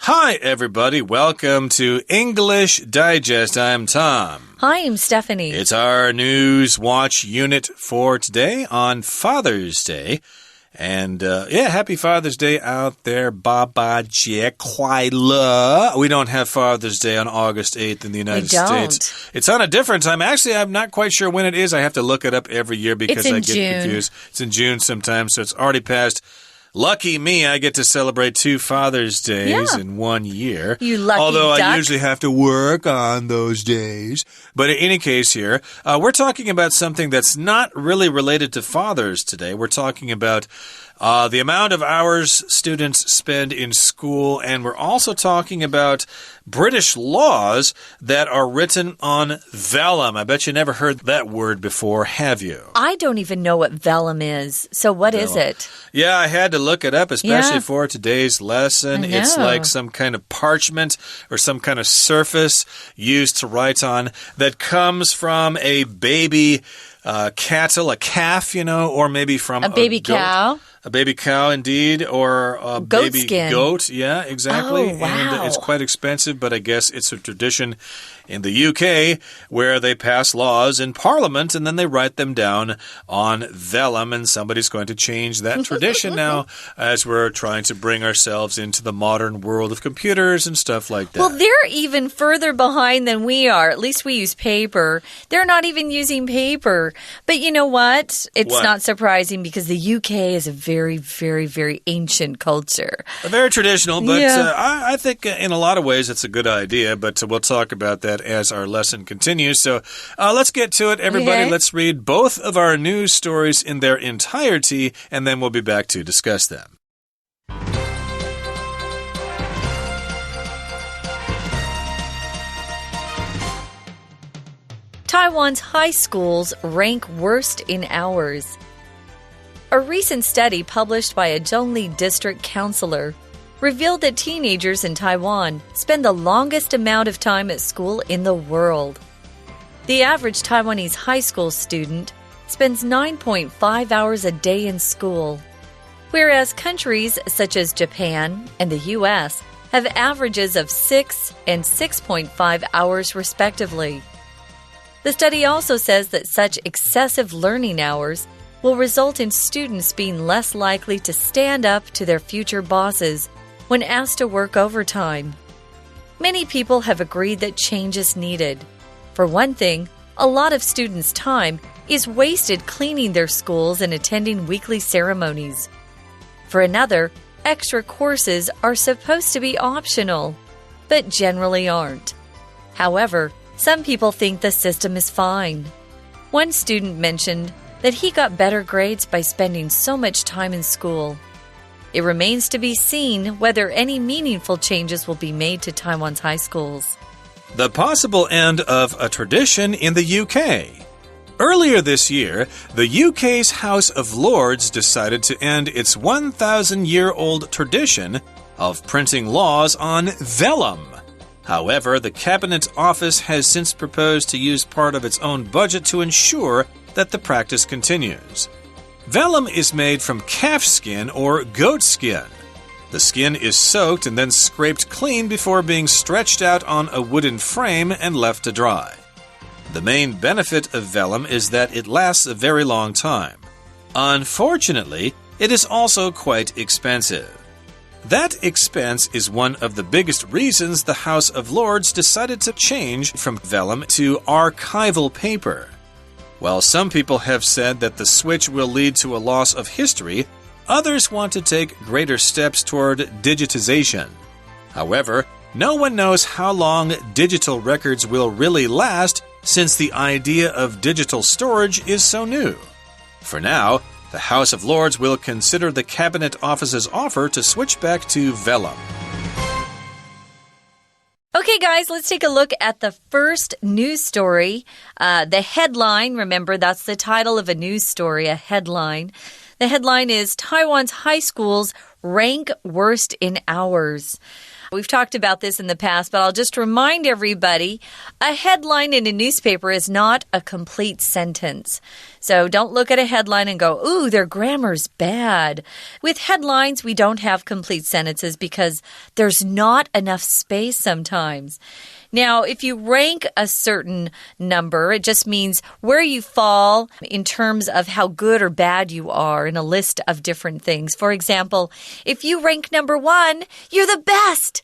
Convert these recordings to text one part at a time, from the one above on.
Hi, everybody. Welcome to English Digest. I'm Tom. Hi, I'm Stephanie. It's our News Watch Unit for today on Father's Day. And, happy Father's Day out there. 爸爸节快乐. We don't have Father's Day on August 8th in the United States. It's on a different time. Actually, I'm not quite sure when it is. I have to look it up every year because I get confused. It's in June sometimes, so it's already passed. Lucky me, I get to celebrate 2 Father's Days in 1 year. You lucky Although duck. I usually have to work on those days. But in any case here, we're talking about something that's not really related to fathers today. We're talking about the amount of hours students spend in school, and we're also talking about British laws that are written on vellum. I bet you never heard that word before, have you? I don't even know what vellum is. So what is it? Yeah, I had to look it up, especially for today's lesson. It's like some kind of parchment or some kind of surface used to write on that comes from a baby cattle, a calf, or maybe from a baby cow. A baby cow, indeed, or a baby skin. goat. Yeah, exactly. Oh, wow. And it's quite expensive, but I guess it's a tradition in the UK where they pass laws in Parliament and then they write them down on vellum, and somebody's going to change that tradition now as we're trying to bring ourselves into the modern world of computers and stuff like that. Well, they're even further behind than we are. At least we use paper. They're not even using paper. But you know what? It's not surprising because the UK is a very, very, very ancient culture. Very traditional, but I think in a lot of ways it's a good idea, but we'll talk about that as our lesson continues. So let's get to it, everybody. Okay. Let's read both of our news stories in their entirety, and then we'll be back to discuss them. Taiwan's high schools rank worst in hours. A recent study published by a Zhongli district councilor revealed that teenagers in Taiwan spend the longest amount of time at school in the world. The average Taiwanese high school student spends 9.5 hours a day in school, whereas countries such as Japan and the US have averages of 6 and 6.5 hours respectively. The study also says that such excessive learning hours will result in students being less likely to stand up to their future bosses when asked to work overtime. Many people have agreed that change is needed. For one thing, a lot of students' time is wasted cleaning their schools and attending weekly ceremonies. For another, extra courses are supposed to be optional, but generally aren't. However, some people think the system is fine. One student mentioned that he got better grades by spending so much time in school. It remains to be seen whether any meaningful changes will be made to Taiwan's high schools. The possible end of a tradition in the UK. Earlier this year, the UK's House of Lords decided to end its 1,000-year-old tradition of printing laws on vellum. However, the Cabinet Office has since proposed to use part of its own budget to ensure that the practice continues. Vellum is made from calf skin or goat skin. The skin is soaked and then scraped clean before being stretched out on a wooden frame and left to dry. The main benefit of vellum is that it lasts a very long time. Unfortunately, it is also quite expensive. That expense is one of the biggest reasons the House of Lords decided to change from vellum to archival paper. While some people have said that the switch will lead to a loss of history, others want to take greater steps toward digitization. However, no one knows how long digital records will really last since the idea of digital storage is so new. For now, the House of Lords will consider the Cabinet Office's offer to switch back to vellum. Okay, guys, let's take a look at the first news story. The headline, remember, that's the title of a news story, a headline. The headline is Taiwan's high schools rank worst in hours. We've talked about this in the past, but I'll just remind everybody, a headline in a newspaper is not a complete sentence. So don't look at a headline and go, ooh, their grammar's bad. With headlines, we don't have complete sentences because there's not enough space sometimes. Now, if you rank a certain number, it just means where you fall in terms of how good or bad you are in a list of different things. For example, if you rank number 1, you're the best,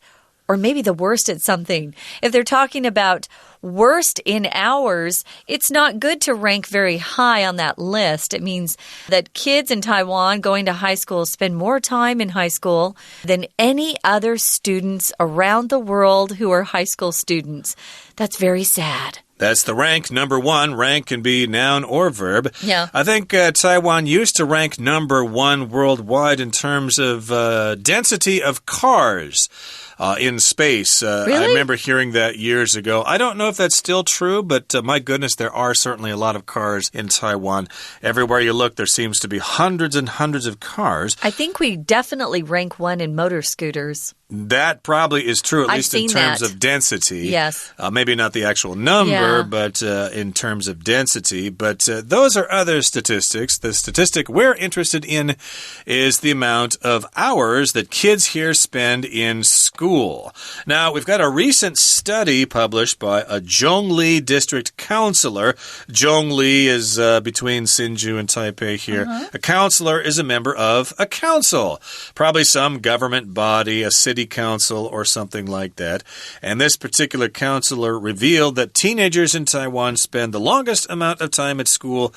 or maybe the worst at something. If they're talking about worst in hours, it's not good to rank very high on that list. It means that kids in Taiwan going to high school spend more time in high school than any other students around the world who are high school students. That's very sad. That's the rank, number 1. Rank can be noun or verb. Yeah. I think Taiwan used to rank number 1 worldwide in terms of density of cars. In space. Really? I remember hearing that years ago. I don't know if that's still true, but my goodness, there are certainly a lot of cars in Taiwan. Everywhere you look, there seems to be hundreds and hundreds of cars. I think we definitely rank 1 in motor scooters. That probably is true, at least in terms that. of density. Yes. Maybe not the actual number, but in terms of density. But those are other statistics. The statistic we're interested in is the amount of hours that kids here spend in school. Now, we've got a recent study published by a Zhongli district councilor. Zhongli is between Hsinchu and Taipei here. A councilor is a member of a council, probably some government body, a city council or something like that. And this particular counselor revealed that teenagers in Taiwan spend the longest amount of time at school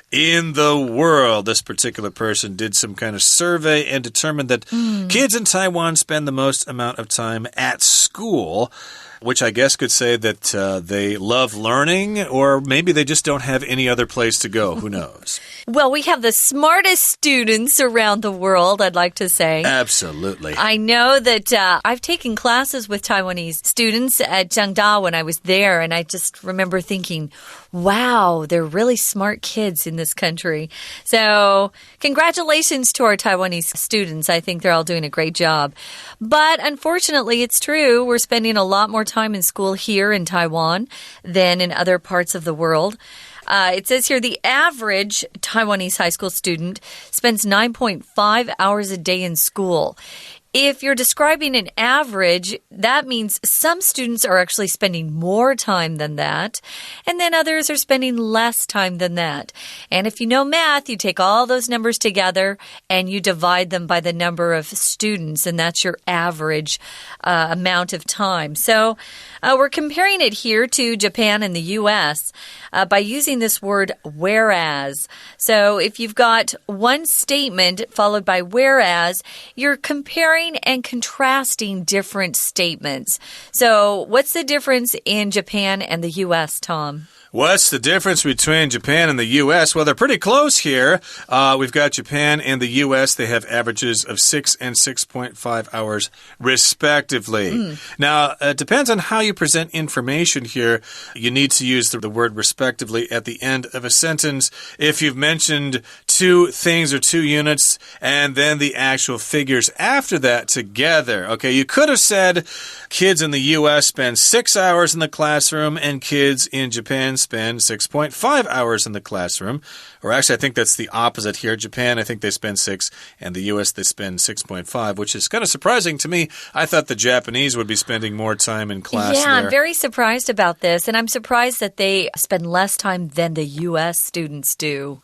in the world. This particular person did some kind of survey and determined that kids in Taiwan spend the most amount of time at school, which I guess could say that they love learning, or maybe they just don't have any other place to go. Who knows? Well, we have the smartest students around the world, I'd like to say. Absolutely. I know that I've taken classes with Taiwanese students at Jiangda when I was there, and I just remember thinking, wow, they're really smart kids in this country. So congratulations to our Taiwanese students. I think they're all doing a great job. But unfortunately, it's true. We're spending a lot more time in school here in Taiwan than in other parts of the world. It says here the average Taiwanese high school student spends 9.5 hours a day in school. If you're describing an average, that means some students are actually spending more time than that, and then others are spending less time than that. And if you know math, you take all those numbers together and you divide them by the number of students, and that's your average amount of time. So we're comparing it here to Japan and the U.S. By using this word whereas. So if you've got one statement followed by whereas, you're comparing and contrasting different statements. So what's the difference in Japan and the U.S., Tom? What's the difference between Japan and the U.S.? Well, they're pretty close here. We've got Japan and the U.S. They have averages of 6 and 6.5 hours, respectively. Now, it depends on how you present information here. You need to use the word respectively at the end of a sentence. If you've mentioned 2 things or 2 units and then the actual figures after that together. Okay, you could have said kids in the U.S. spend 6 hours in the classroom and kids in Japan spend 6.5 hours in the classroom. Or actually, I think that's the opposite here. Japan, I think they spend 6, and the U.S., they spend 6.5, which is kind of surprising to me. I thought the Japanese would be spending more time in class there. I'm very surprised about this, and I'm surprised that they spend less time than the U.S. students do.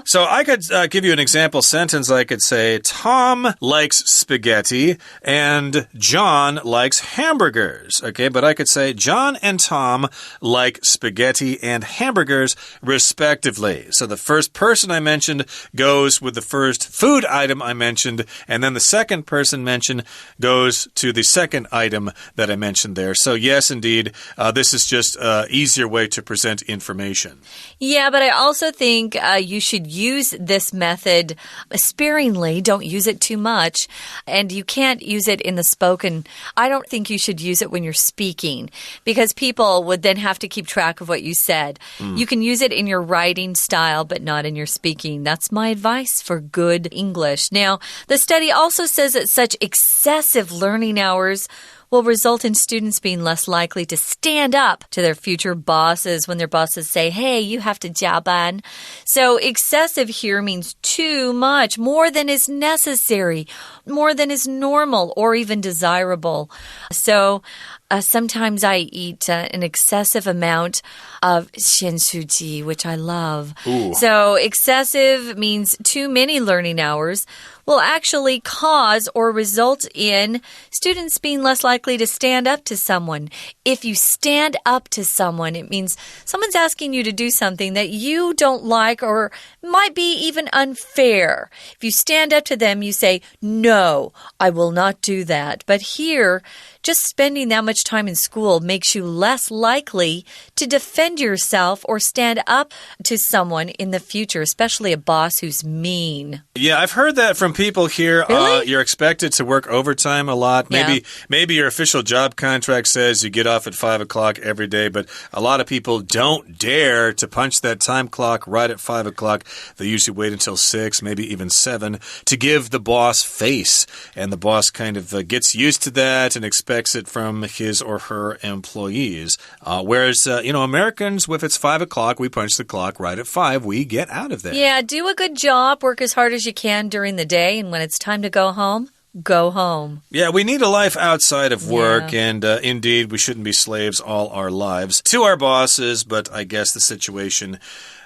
So I could give you an example sentence. I could say, Tom likes spaghetti, and John likes hamburgers. Okay, but I could say, John and Tom like spaghetti and hamburgers, respectively. So the first person I mentioned goes with the first food item I mentioned, and then the second person mentioned goes to the second item that I mentioned there. So yes, indeed, this is just an easier way to present information. Yeah, but I also think you should use this method sparingly. Don't use it too much. And you can't use it in the spoken. I don't think you should use it when you're speaking, because people would then have to keep track track of what you said. You can use it in your writing style, but not in your speaking. That's my advice for good English. Now, the study also says that such excessive learning hours will result in students being less likely to stand up to their future bosses when their bosses say, hey, you have to 加班. So excessive here means too much, more than is necessary, more than is normal or even desirable. So sometimes I eat an excessive amount of 咸酥鸡, which I love. Ooh. So excessive means too many learning hours will actually cause or result in students being less likely to stand up to someone. If you stand up to someone, it means someone's asking you to do something that you don't like or might be even unfair. If you stand up to them, you say, no, I will not do that. But here, just spending that much time in school makes you less likely to defend yourself or stand up to someone in the future, especially a boss who's mean. Yeah, I've heard that from people here. Really? You're expected to work overtime a lot. Yeah. Maybe your official job contract says you get off at 5 o'clock every day, but a lot of people don't dare to punch that time clock right at 5 o'clock. They usually wait until 6, maybe even 7 to give the boss face. And the boss kind of gets used to that and expects it from his or her employees. Whereas, Americans, if it's 5 o'clock, we punch the clock right at 5. We get out of there. Yeah, do a good job. Work as hard as you can during the day. And when it's time to go home, go home. Yeah, we need a life outside of work, and indeed, we shouldn't be slaves all our lives to our bosses, but I guess the situation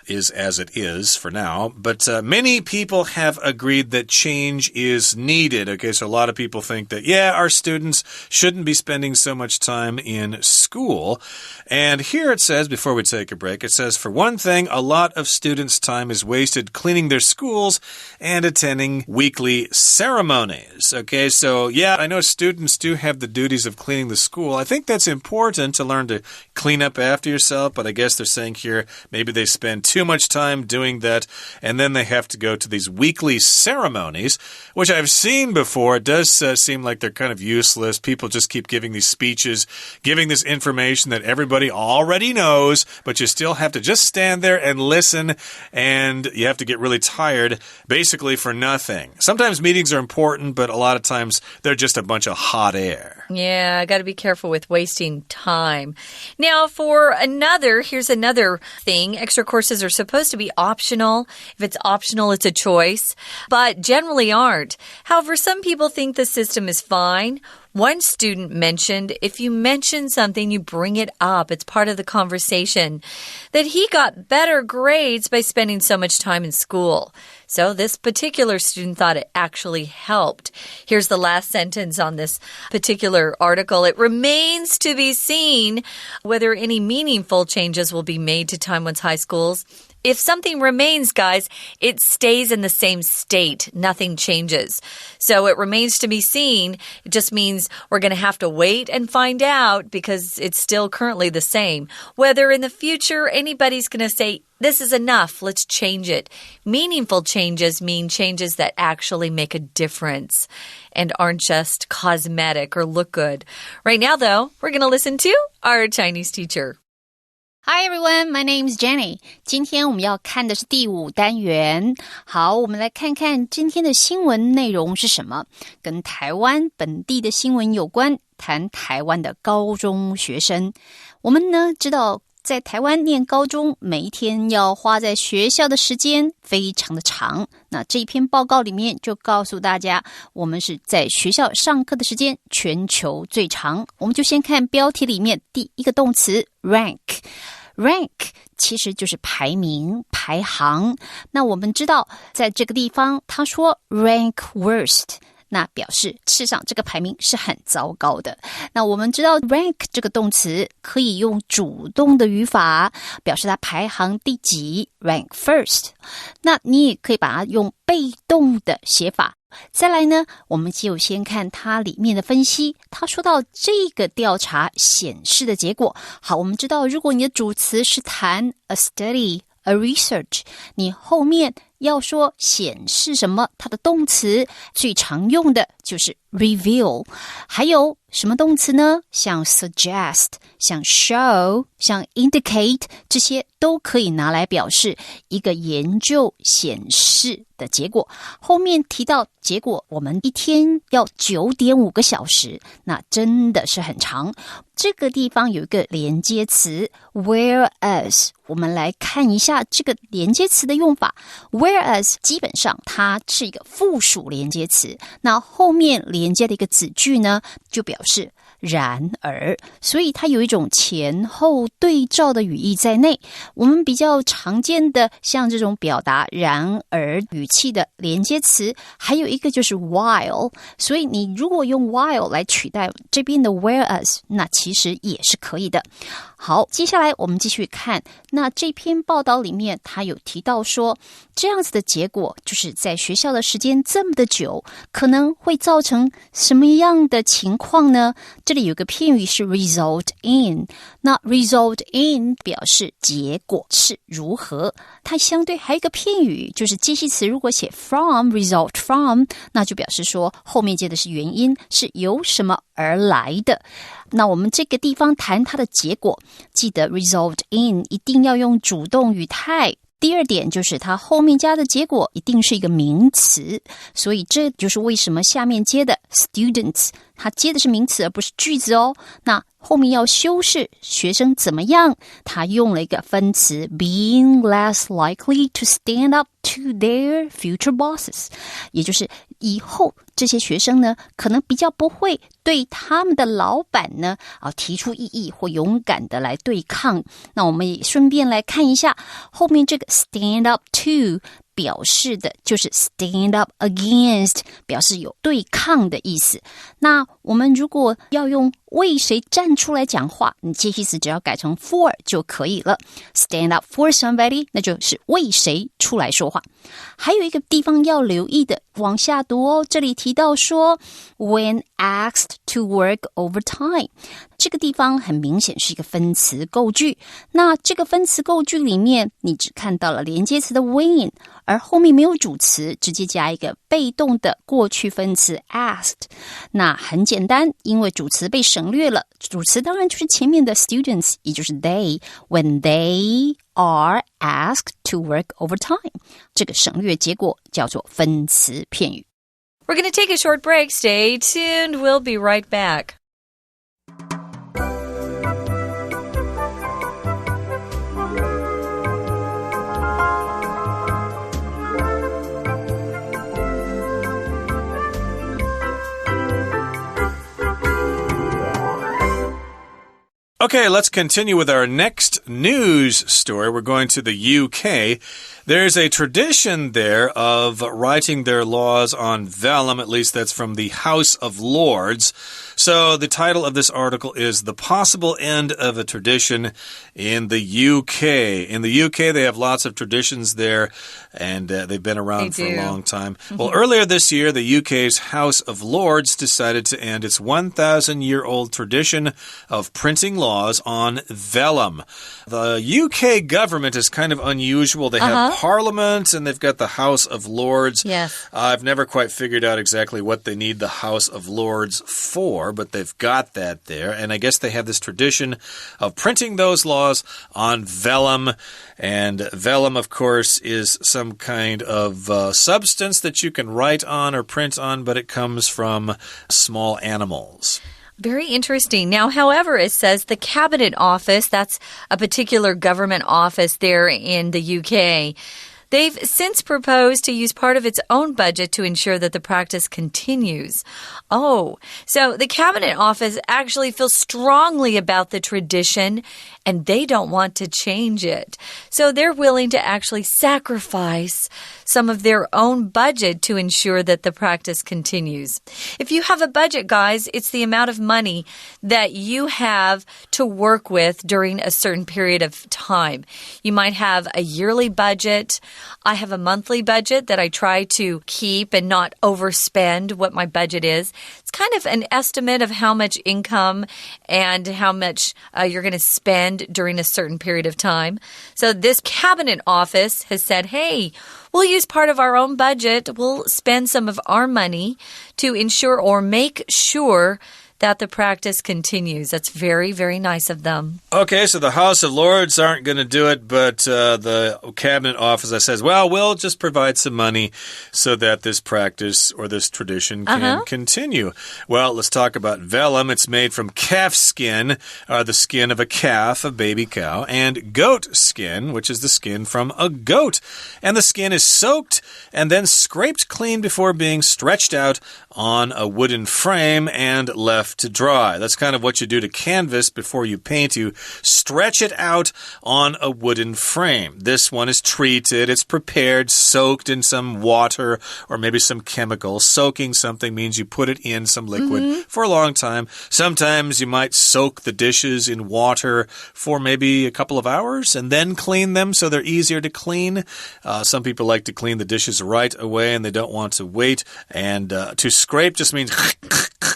is as it is for now. But many people have agreed that change is needed. Okay, so a lot of people think that, our students shouldn't be spending so much time in school. And here it says, before we take a break, it says, for one thing, a lot of students' time is wasted cleaning their schools and attending weekly ceremonies. Okay, so I know students do have the duties of cleaning the school. I think that's important to learn to clean up after yourself, but I guess they're saying here maybe they spend too much time doing that, and then they have to go to these weekly ceremonies, which I've seen before. It does seem like they're kind of useless. People just keep giving these speeches, giving this information that everybody already knows, but you still have to just stand there and listen, and you have to get really tired, basically for nothing. Sometimes meetings are important, but a lot of times they're just a bunch of hot air. Yeah, I got to be careful with wasting time. Now, here's another thing. Extra courses are supposed to be optional. If it's optional, it's a choice, but generally aren't. However, some people think the system is fine. One student mentioned if you mention something, you bring it up. It's part of the conversation. That he got better grades by spending so much time in school. So this particular student thought it actually helped. Here's the last sentence on this particular article. It remains to be seen whether any meaningful changes will be made to Taiwan's high schools. If something remains, guys, it stays in the same state. Nothing changes. So it remains to be seen. It just means we're going to have to wait and find out because it's still currently the same. Whether in the future anybody's going to say, this is enough, let's change it. Meaningful changes mean changes that actually make a difference and aren't just cosmetic or look good. Right now, though, we're going to listen to our Chinese teacher. Hi everyone, my name is Jenny. 今天我们要看的是第5单元。好，我们来看看今天的新闻内容是什么。跟台湾本地的新闻有关，谈台湾的高中学生。我们呢知道，在台湾念高中，每一天要花在学校的时间非常的长。那这一篇报告里面就告诉大家，我们是在学校上课的时间全球最长。我们就先看标题里面第一个动词 rank。rank 其实就是排名、排行。那我们知道，在这个地方他说 rank worst， 那表示事实上这个排名是很糟糕的。那我们知道 rank 这个动词可以用主动的语法，表示它排行第几 rank first。那你也可以把它用被动的写法。再来呢，我们就先看它里面的分析。他说到这个调查显示的结果。好，我们知道如果你的主词是谈 a study，a research， 你后面要说显示什么，它的动词最常用的就是 reveal。 还有什么动词呢？像 suggest， 像 show， 像 indicate， 这些都可以拿来表示一个研究显示的结果。后面提到结果，我们一天要 9.5 个小时，那真的是很长。这个地方有一个连接词 whereas， 我们来看一下这个连接词的用法。 whereas 基本上它是一个附属连接词，那后面连接的一个子句呢，就表示然而，所以它有一种前后对照的语义在内。我们比较常见的像这种表达然而语气的连接词，还有一个就是 while， 所以你如果用 while 来取代这边的 whereas， 那其实也是可以的。好，接下来我们继续看，那这篇报道里面他有提到说，这样子的结果就是在学校的时间这么的久，可能会造成什么样的情况呢？这里有个片语是 result in， 那 result in 表示结果是如何，它相对还有一个片语就是介系词，如果写 from result from， 那就表示说后面接的是原因，是由什么而来的。那我们这个地方谈它的结果，记得 result in 一定要用主动语态。第二点就是它后面加的结果一定是一个名词，所以这就是为什么下面接的 students 它接的是名词而不是句子哦。那后面要修饰学生怎么样，它用了一个分词 being less likely to stand up to their future bosses， 也就是以后这些学生呢，可能比较不会对他们的老板呢提出异议或勇敢的来对抗。那我们也顺便来看一下后面这个 stand up to表示的就是 stand up against， 表示有对抗的意思。那我们如果要用为谁站出来讲话，你介系词只要改成 for 就可以了。 stand up for somebody， 那就是为谁出来说话。还有一个地方要留意的，往下读哦，这里提到说 when asked to work overtime， 这个地方很明显是一个分词构句。那这个分词构句里面，你只看到了连接词的 when， 而后面没有主词，直接加一个被动的过去分词 asked。 那很简单，因为主词被省略了，主词当然就是前面的 students， 也就是 they， when they are asked to work overtime， 这个省略结果叫做分词片语。 We're going to take a short break. Stay tuned. We'll be right back. Okay, let's continue with our next news story. We're going to the UK. There's a tradition there of writing their laws on vellum, at least that's from the House of Lords. So the title of this article is The Possible End of a Tradition in the UK. In the UK, they have lots of traditions there, and they've been around for a long time. Well, earlier this year, the UK's House of Lords decided to end its 1,000-year-old tradition of printing laws on vellum. The UK government is kind of unusual. They have Parliament, and they've got the House of Lords. Yes. I've never quite figured out exactly what they need the House of Lords for, but they've got that there. And I guess they have this tradition of printing those laws on vellum. And vellum, of course, is some kind of substance that you can write on or print on, but it comes from small animals. Very interesting. Now, however, it says the Cabinet Office, that's a particular government office there in the UK. They've since proposed to use part of its own budget to ensure that the practice continues. Oh, so the Cabinet Office actually feels strongly about the tradition, and they don't want to change it. So they're willing to actually sacrifice some of their own budget to ensure that the practice continues. If you have a budget, guys, it's the amount of money that you have to work with during a certain period of time. You might have a yearly budget, I have a monthly budget that I try to keep and not overspend what my budget is. It's kind of an estimate of how much income and how much you're going to spend during a certain period of time. So this cabinet office has said, hey, we'll use part of our own budget. We'll spend some of our money to ensure or make sure that the practice continues. That's very, very nice of them. Okay, so the House of Lords aren't going to do it, but the Cabinet Office says, well, we'll just provide some money so that this practice or this tradition can continue. Well, let's talk about vellum. It's made from calf skin, the skin of a calf, a baby cow, and goat skin, which is the skin from a goat. And the skin is soaked and then scraped clean before being stretched out on a wooden frame and left to dry. That's kind of what you do to canvas before you paint. You stretch it out on a wooden frame. This one is treated. It's prepared, soaked in some water or maybe some chemical. Soaking something means you put it in some liquid for a long time. Sometimes you might soak the dishes in water for maybe a couple of hours and then clean them so they're easier to clean. Some people like to clean the dishes right away and they don't want to wait. And to scrape just means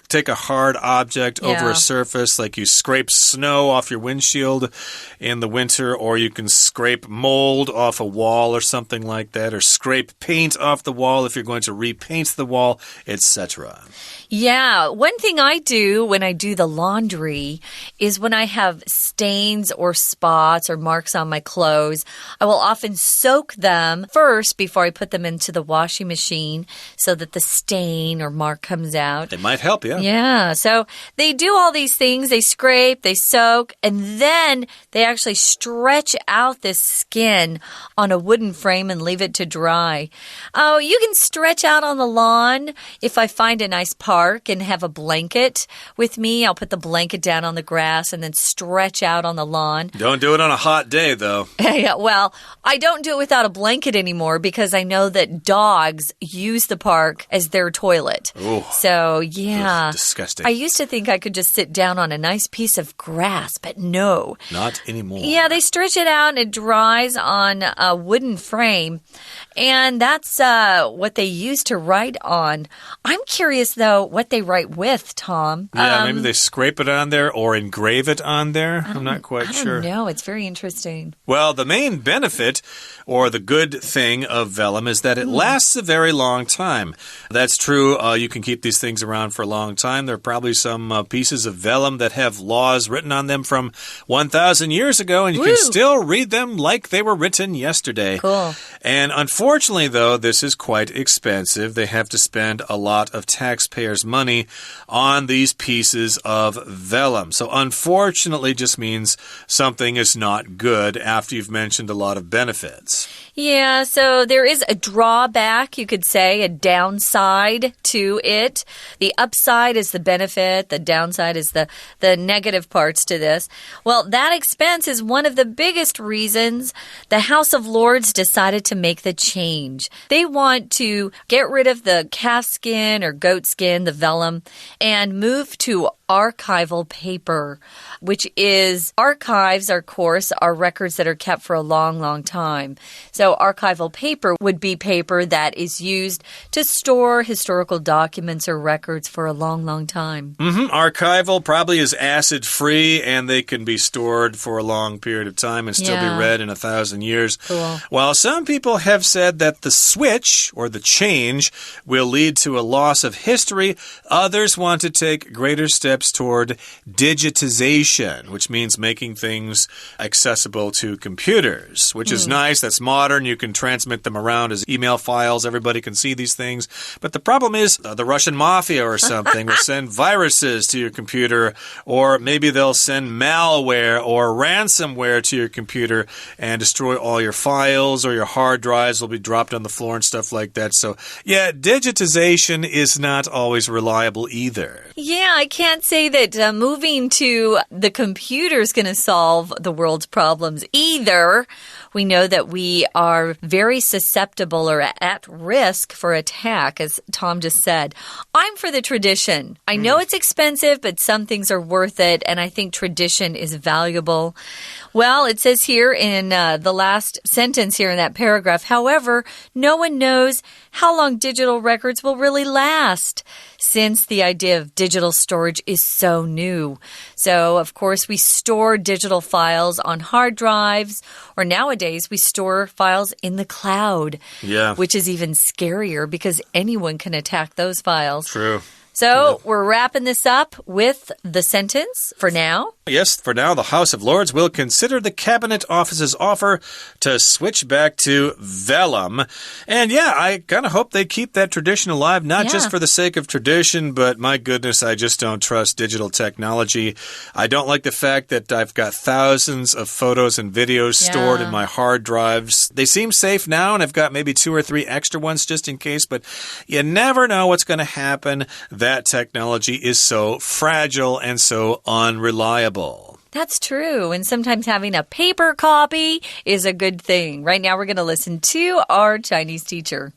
take a hard object over a surface, like you scrape snow off your windshield in the winter, or you can scrape mold off a wall or something like that, or scrape paint off the wall if you're going to repaint the wall, etc. Yeah, one thing I do when I do the laundry is when I have stains or spots or marks on my clothes, I will often soak them first before I put them into the washing machine so that the stain or mark comes out. It might help, yeah. Yeah, so they do all these things. They scrape, they soak, and then they actually stretch out this skin on a wooden frame and leave it to dry. Oh, you can stretch out on the lawn if I find a nice park and have a blanket with me. I'll put the blanket down on the grass and then stretch out on the lawn. Don't do it on a hot day, though. Yeah, well, I don't do it without a blanket anymore because I know that dogs use the park as their toilet. Ooh. So, yeah. Ugh, disgusting. I used to think I could just sit down on a nice piece of grass, but no. Not anymore. Yeah, they stretch it out and it dries on a wooden frame. And that's what they use to write on. I'm curious, though, what they write with, Tom. Yeah, maybe they scrape it on there or engrave it on there. I'm not quite sure. I don't know. It's very interesting. Well, the main benefit or the good thing of vellum is that it lasts a very long time. That's true. You can keep these things around for a long time. There are probably some pieces of vellum that have laws written on them from 1,000 years ago, and you can still read them like they were written yesterday. Cool. And unfortunately, though, this is quite expensive. They have to spend a lot of taxpayers' money on these pieces of vellum. So unfortunately just means something is not good after you've mentioned a lot of benefits. Yeah, so there is a drawback, you could say, a downside to it. The upside is the benefit, the downside is the negative parts to this. Well, that expense is one of the biggest reasons the House of Lords decided to make the change. They want to get rid of the calf skin or goat skin, the vellum, and move to archival paper, which is archives, of course, are records that are kept for a long, long time. So archival paper would be paper that is used to store historical documents or records for a long, long time. Archival probably is acid-free, and they can be stored for a long period of time and still be read in 1,000 years. Cool. While some people have said that the switch, or the change, will lead to a loss of history, others want to take greater steps toward digitization, which means making things accessible to computers, which is nice. That's modern. You can transmit them around as email files. Everybody can see these things. But the problem is the Russian mafia or something will send viruses to your computer, or maybe they'll send malware or ransomware to your computer and destroy all your files, or your hard drives will be dropped on the floor and stuff like that. So, yeah, digitization is not always reliable either. Yeah, I can't say that moving to the computer is going to solve the world's problems either. We know that we are very susceptible or at risk for attack, as Tom just said. I'm for the tradition. I know it's expensive, but some things are worth it, and I think tradition is valuable. Well, it says here in the last sentence here in that paragraph, however, no one knows how long digital records will really last, since the idea of digital storage is so new. So, of course, we store digital files on hard drives, or nowadays we store files in the cloud, which is even scarier because anyone can attack those files. True. So, we're wrapping this up with the sentence for now. Yes, for now, the House of Lords will consider the Cabinet Office's offer to switch back to vellum. And yeah, I kind of hope they keep that tradition alive, not just for the sake of tradition, but my goodness, I just don't trust digital technology. I don't like the fact that I've got thousands of photos and videos stored in my hard drives. They seem safe now, and I've got maybe 2 or 3 extra ones just in case, but you never know what's going to happen. That technology is so fragile and so unreliable. That's true. And sometimes having a paper copy is a good thing. Right now, we're going to listen to our Chinese teacher.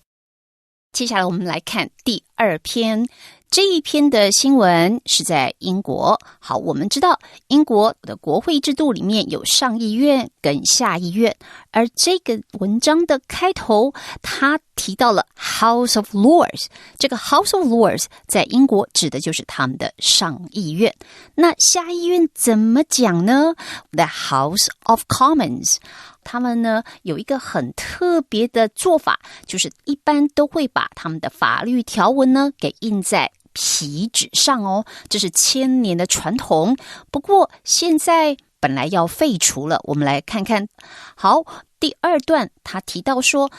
接下来我们来看第2篇。这一篇的新闻是在英国。好，我们知道英国的国会制度里面有上议院跟下议院，而这个文章的开头，他提到了 House of Lords。这个 House of Lords 在英国指的就是他们的上议院。那下议院怎么讲呢？ The House of Commons。他们呢有一个很特别的做法，就是一般都会把他们的法律条文呢给印在皮纸上哦，这是千年的传统。不过现在本来要废除了，我们来看看。好，第2段他提到说，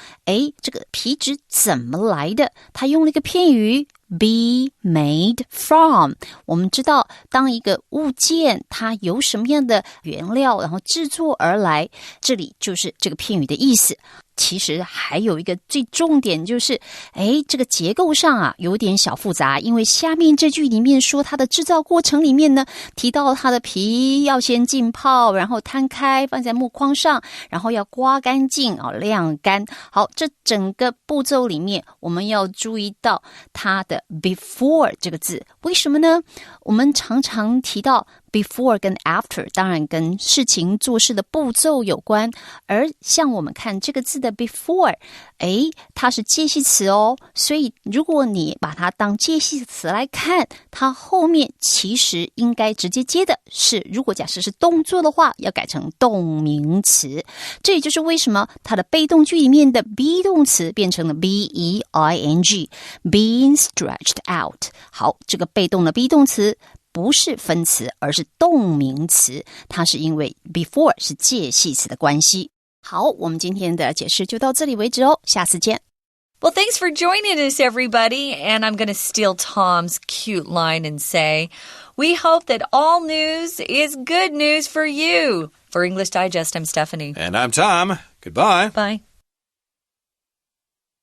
这个皮纸怎么来的？他用了一个片语be made from。 我们知道当一个物件它由什么样的原料然后制作而来，这里就是这个片语的意思。其实还有一个最重点就是这个结构上啊有点小复杂，因为下面这句里面说它的制造过程里面呢提到它的皮要先浸泡，然后摊开放在木框上，然后要刮干净晾干。好，这整个步骤里面我们要注意到它的 before 这个字。为什么呢？我们常常提到before 跟 after 当然跟事情做事的步骤有关，而像我们看这个字的 before， 它是介系词哦，所以如果你把它当介系词来看，它后面其实应该直接接的是，如果假设是动作的话，要改成动名词。这也就是为什么它的被动句里面的 be 动词变成了 being being stretched out。 好，这个被动的 be 动词不是分词，而是动名词，它是因为 before 是介系词的关系。好，我们今天的解释就到这里为止哦，下次见。Well, thanks for joining us, everybody. And I'm going to steal Tom's cute line and say, we hope that all news is good news for you. For English Digest, I'm Stephanie. And I'm Tom. Goodbye. Bye.